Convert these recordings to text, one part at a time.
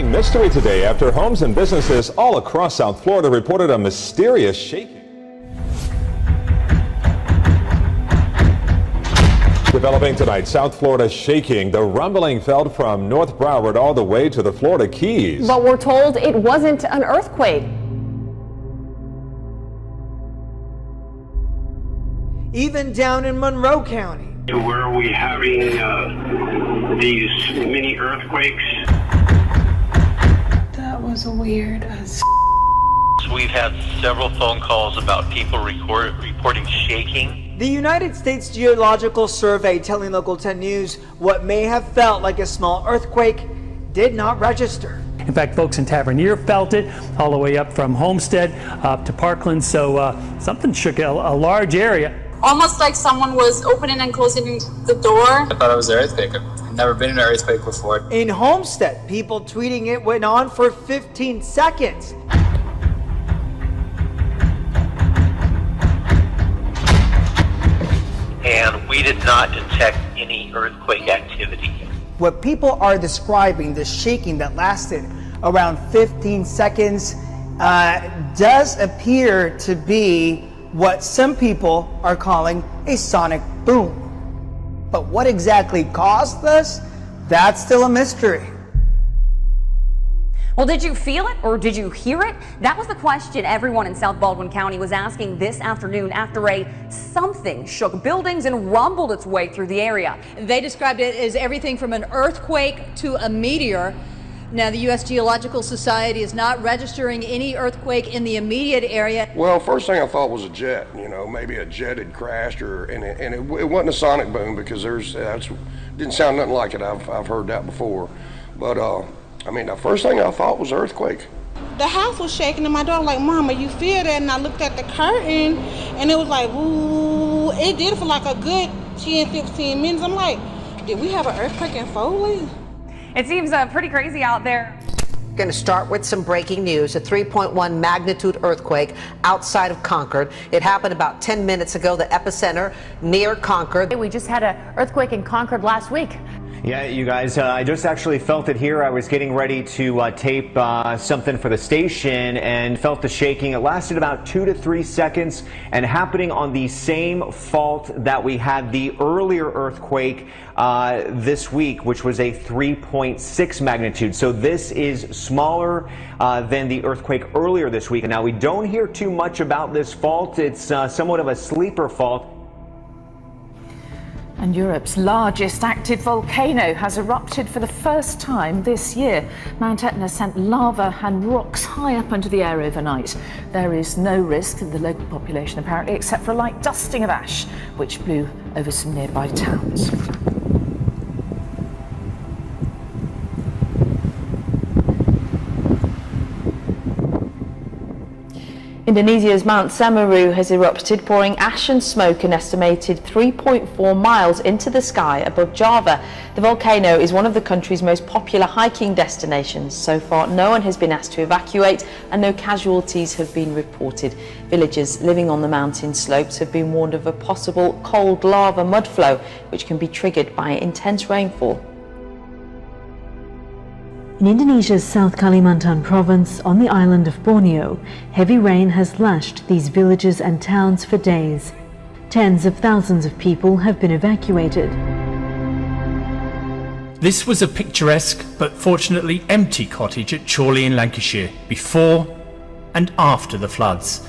Mystery today after homes and businesses all across South Florida reported a mysterious shaking. Developing tonight, South Florida shaking. The rumbling felt from North Broward all the way to the Florida Keys. But we're told it wasn't an earthquake. Even down in Monroe County. Where are we having these mini earthquakes? That was weird as We've had several phone calls about people reporting shaking. The United States Geological Survey telling Local 10 News what may have felt like a small earthquake did not register. In fact, folks in Tavernier felt it all the way up from Homestead up to Parkland, so something shook a large area. Almost like someone was opening and closing the door. I thought it was an earthquake. I've never been in an earthquake before. In Homestead, people tweeting it went on for 15 seconds. And we did not detect any earthquake activity. What people are describing, the shaking that lasted around 15 seconds, does appear to be what some people are calling a sonic boom. But what exactly caused this? That's still a mystery. Well, did you feel it or did you hear it? That was the question everyone in South Baldwin County was asking this afternoon after something shook buildings and rumbled its way through the area. They described it as everything from an earthquake to a meteor. Now, the U.S. Geological Society is not registering any earthquake in the immediate area. Well, first thing I thought was a jet. You know, maybe a jet had crashed, and it wasn't a sonic boom because didn't sound nothing like it. I've heard that before, but I mean, the first thing I thought was earthquake. the house was shaking, and my daughter was like, "Mama, you feel that?" And I looked at the curtain, and it was like, ooh. It did for like a good 10, 15 minutes. I'm like, did we have an earthquake in Foley? It seems pretty crazy out there. Going to start with some breaking news. A 3.1 magnitude earthquake outside of Concord. It happened about 10 minutes ago, the epicenter near Concord. We just had an earthquake in Concord last week. Yeah, you guys, I just actually felt it here. I was getting ready to tape something for the station and felt the shaking. It lasted about 2 to 3 seconds and happening on the same fault that we had the earlier earthquake this week, which was a 3.6 magnitude. So this is smaller than the earthquake earlier this week. And now we don't hear too much about this fault. It's somewhat of a sleeper fault. And Europe's largest active volcano has erupted for the first time this year. Mount Etna sent lava and rocks high up into the air overnight. There is no risk to the local population apparently, except for a light dusting of ash, which blew over some nearby towns. Indonesia's Mount Semeru has erupted, pouring ash and smoke an estimated 3.4 miles into the sky above Java. The volcano is one of the country's most popular hiking destinations. So far, no one has been asked to evacuate and no casualties have been reported. Villagers living on the mountain slopes have been warned of a possible cold lava mudflow, which can be triggered by intense rainfall. In Indonesia's South Kalimantan province on the island of Borneo, heavy rain has lashed these villages and towns for days. Tens of thousands of people have been evacuated. This was a picturesque but fortunately empty cottage at Chorley in Lancashire before and after the floods.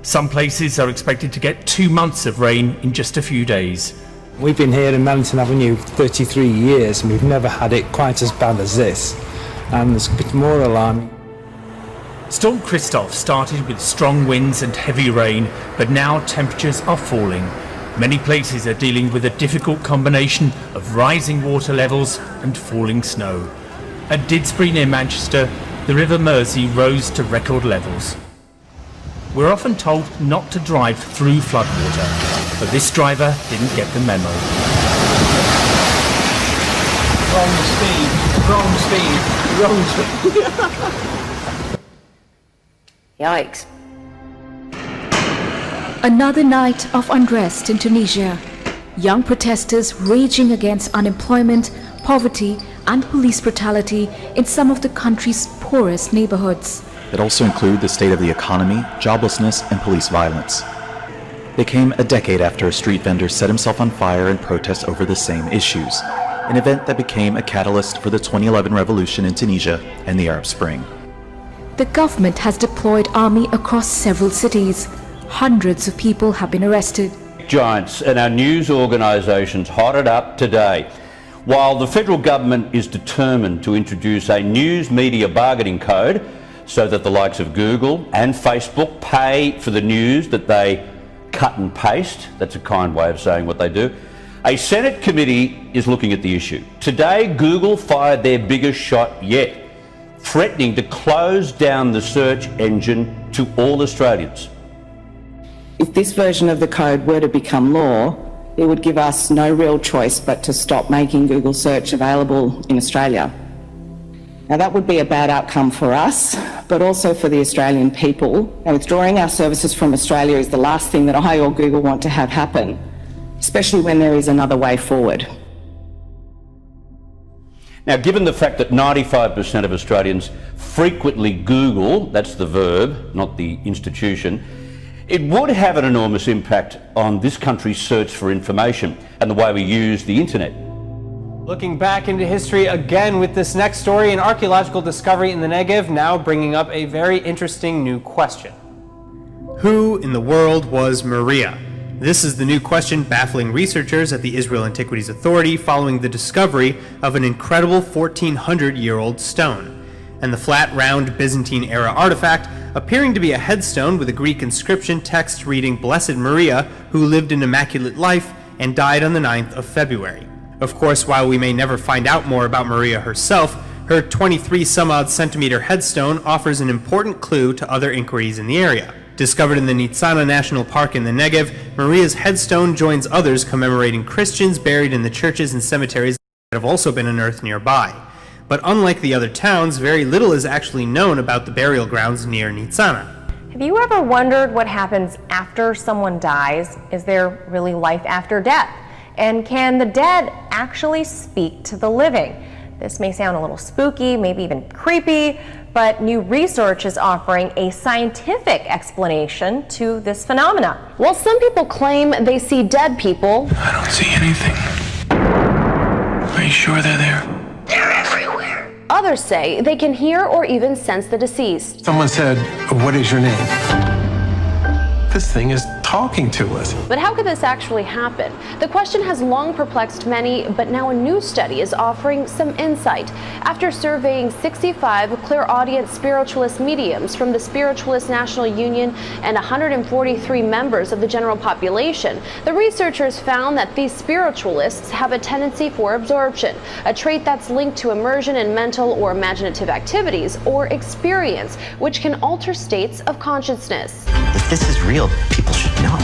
Some places are expected to get 2 months of rain in just a few days. We've been here in Mellington Avenue for 33 years and we've never had it quite as bad as this. And it's a bit more alarming. Storm Christoph started with strong winds and heavy rain, but now temperatures are falling. Many places are dealing with a difficult combination of rising water levels and falling snow. At Didsbury near Manchester, the River Mersey rose to record levels. We're often told not to drive through floodwater, but this driver didn't get the memo. Wrong speed, wrong speed. Yikes. Another night of unrest in Tunisia. young protesters raging against unemployment, poverty, and police brutality in some of the country's poorest neighborhoods. It also includes the state of the economy, joblessness, and police violence. They came a decade after a street vendor set himself on fire in protest over the same issues, an event that became a catalyst for the 2011 revolution in Tunisia and the Arab Spring. The government has deployed army across several cities. Hundreds of people have been arrested. Giants and our news organisations hotted up today. While the federal government is determined to introduce a news media bargaining code so that the likes of Google and Facebook pay for the news that they cut and paste, that's a kind way of saying what they do, a Senate committee is looking at the issue. Today, Google fired their biggest shot yet, threatening to close down the search engine to all Australians. If this version of the code were to become law, it would give us no real choice but to stop making Google search available in Australia. Now that would be a bad outcome for us, but also for the Australian people. And withdrawing our services from Australia is the last thing that I or Google want to have happen, especially when there is another way forward. Now, given the fact that 95% of Australians frequently Google, that's the verb, not the institution, it would have an enormous impact on this country's search for information and the way we use the internet. Looking back into history again with this next story, an archaeological discovery in the Negev now bringing up a very interesting new question. Who in the world was Maria? This is the new question baffling researchers at the Israel Antiquities Authority following the discovery of an incredible 1,400-year-old stone, and the flat, round Byzantine-era artifact appearing to be a headstone with a Greek inscription text reading Blessed Maria, who lived an immaculate life and died on the 9th of February. Of course, while we may never find out more about Maria herself, her 23-some-odd centimeter headstone offers an important clue to other inquiries in the area. Discovered in the Nitzana National Park in the Negev, Maria's headstone joins others commemorating Christians buried in the churches and cemeteries that have also been unearthed nearby. But unlike the other towns, very little is actually known about the burial grounds near Nitzana. Have you ever wondered what happens after someone dies? Is there really life after death? And can the dead actually speak to the living? This may sound a little spooky, maybe even creepy, but new research is offering a scientific explanation to this phenomena. While some people claim they see dead people, I don't see anything. Are you sure they're there? they're everywhere. Others say they can hear or even sense the deceased. Someone said, "What is your name?" This thing is talking to us. But how could this actually happen? The question has long perplexed many, but now a new study is offering some insight. After surveying 65 clairaudient spiritualist mediums from the Spiritualist National Union and 143 members of the general population, the researchers found that these spiritualists have a tendency for absorption, a trait that's linked to immersion in mental or imaginative activities or experience, which can alter states of consciousness. If this is real, people should know.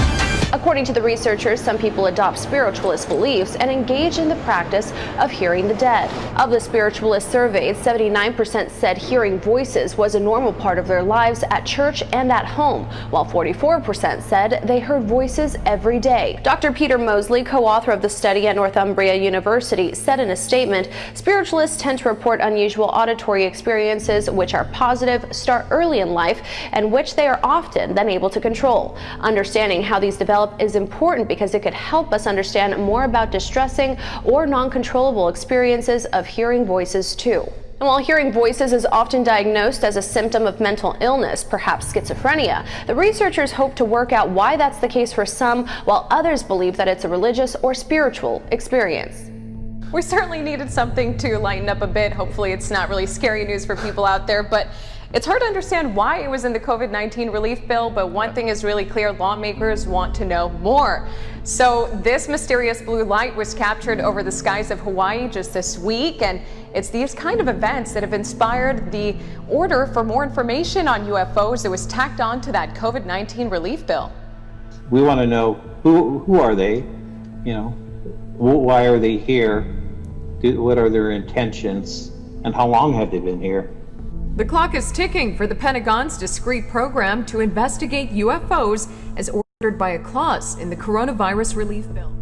According to the researchers, some people adopt spiritualist beliefs and engage in the practice of hearing the dead. Of the spiritualists surveyed, 79% said hearing voices was a normal part of their lives at church and at home, while 44% said they heard voices every day. Dr. Peter Mosley, co-author of the study at Northumbria University, said in a statement, spiritualists tend to report unusual auditory experiences which are positive, start early in life, and which they are often then able to control. Understanding how these develop is important because it could help us understand more about distressing or non-controllable experiences of hearing voices too. And while hearing voices is often diagnosed as a symptom of mental illness, perhaps schizophrenia, the researchers hope to work out why that's the case for some, while others believe that it's a religious or spiritual experience. We certainly needed something to lighten up a bit. Hopefully it's not really scary news for people out there, but it's hard to understand why it was in the COVID-19 relief bill, but one thing is really clear, lawmakers want to know more. So this mysterious blue light was captured over the skies of Hawaii just this week, and it's these kind of events that have inspired the order for more information on UFOs that was tacked on to that COVID-19 relief bill. We want to know who are they, you know, why are they here, what are their intentions, and how long have they been here? The clock is ticking for the Pentagon's discrete program to investigate UFOs as ordered by a clause in the coronavirus relief bill.